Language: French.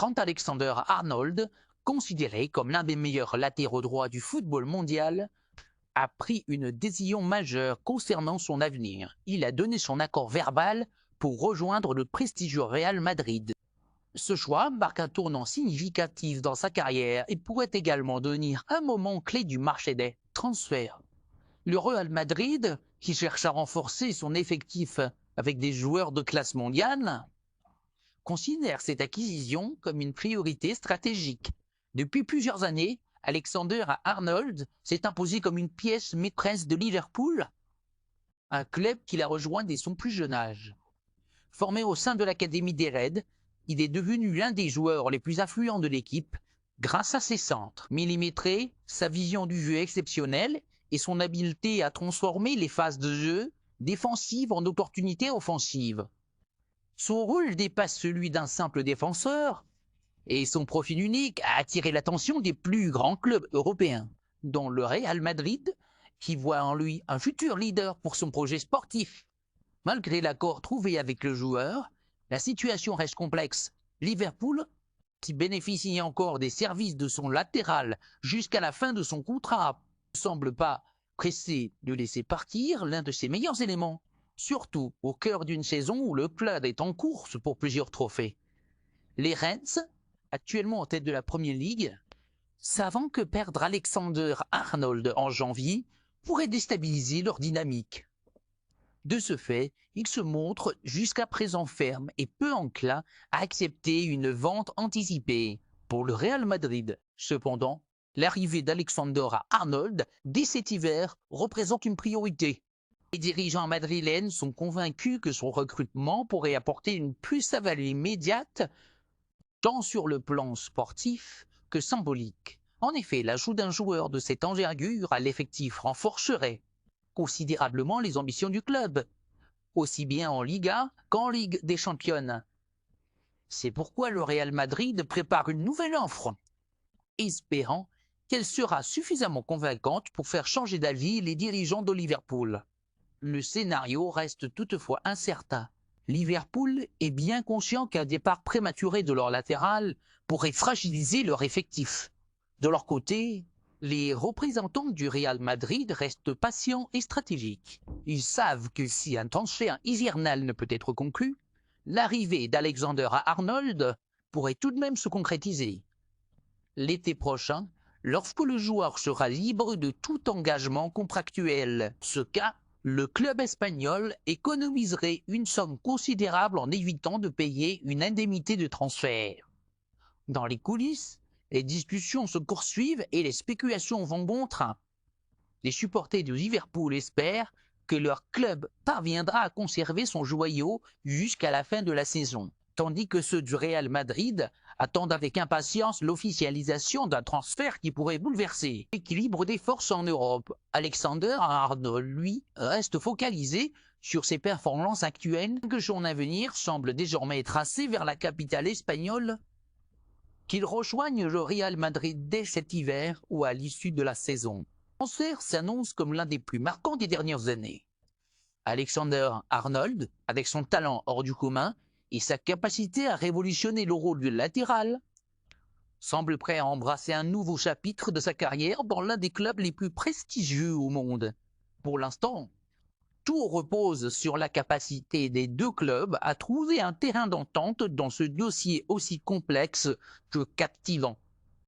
Trent Alexander-Arnold, considéré comme l'un des meilleurs latéraux droits du football mondial, a pris une décision majeure concernant son avenir. Il a donné son accord verbal pour rejoindre le prestigieux Real Madrid. Ce choix marque un tournant significatif dans sa carrière et pourrait également devenir un moment clé du marché des transferts. Le Real Madrid, qui cherche à renforcer son effectif avec des joueurs de classe mondiale, considère cette acquisition comme une priorité stratégique. Depuis plusieurs années, Alexander-Arnold s'est imposé comme une pièce maîtresse de Liverpool, un club qu'il a rejoint dès son plus jeune âge. Formé au sein de l'académie des Reds, il est devenu l'un des joueurs les plus influents de l'équipe grâce à ses centres millimétrés, sa vision du jeu exceptionnelle et son habileté à transformer les phases de jeu défensives en opportunités offensives. Son rôle dépasse celui d'un simple défenseur et son profil unique a attiré l'attention des plus grands clubs européens, dont le Real Madrid, qui voit en lui un futur leader pour son projet sportif. Malgré l'accord trouvé avec le joueur, la situation reste complexe. Liverpool, qui bénéficie encore des services de son latéral jusqu'à la fin de son contrat, ne semble pas pressé de laisser partir l'un de ses meilleurs éléments, surtout au cœur d'une saison où le club est en course pour plusieurs trophées. Les Reds, actuellement en tête de la Premier League, savant que perdre Alexander-Arnold en janvier pourrait déstabiliser leur dynamique. De ce fait, il se montre jusqu'à présent ferme et peu enclin à accepter une vente anticipée pour le Real Madrid. Cependant, l'arrivée d'Alexander-Arnold dès cet hiver représente une priorité. Les dirigeants madrilènes sont convaincus que son recrutement pourrait apporter une plus-value immédiate tant sur le plan sportif que symbolique. En effet, l'ajout d'un joueur de cette envergure à l'effectif renforcerait considérablement les ambitions du club, aussi bien en Liga qu'en Ligue des Champions. C'est pourquoi le Real Madrid prépare une nouvelle offre, espérant qu'elle sera suffisamment convaincante pour faire changer d'avis les dirigeants de Liverpool. Le scénario reste toutefois incertain. Liverpool est bien conscient qu'un départ prématuré de leur latéral pourrait fragiliser leur effectif. De leur côté, les représentants du Real Madrid restent patients et stratégiques. Ils savent que si un transfert hivernal ne peut être conclu, l'arrivée d'Alexander-Arnold pourrait tout de même se concrétiser. L'été prochain, lorsque le joueur sera libre de tout engagement contractuel, ce cas, le club espagnol économiserait une somme considérable en évitant de payer une indemnité de transfert. Dans les coulisses, les discussions se poursuivent et les spéculations vont bon train. Les supporters de Liverpool espèrent que leur club parviendra à conserver son joyau jusqu'à la fin de la saison, tandis que ceux du Real Madrid attendent avec impatience l'officialisation d'un transfert qui pourrait bouleverser l'équilibre des forces en Europe. Alexander-Arnold, lui, reste focalisé sur ses performances actuelles, que son avenir semble désormais tracé vers la capitale espagnole. Qu'il rejoigne le Real Madrid dès cet hiver ou à l'issue de la saison. Le transfert s'annonce comme l'un des plus marquants des dernières années. Alexander-Arnold, avec son talent hors du commun et sa capacité à révolutionner le rôle du latéral, semble prêt à embrasser un nouveau chapitre de sa carrière dans l'un des clubs les plus prestigieux au monde. Pour l'instant, tout repose sur la capacité des deux clubs à trouver un terrain d'entente dans ce dossier aussi complexe que captivant.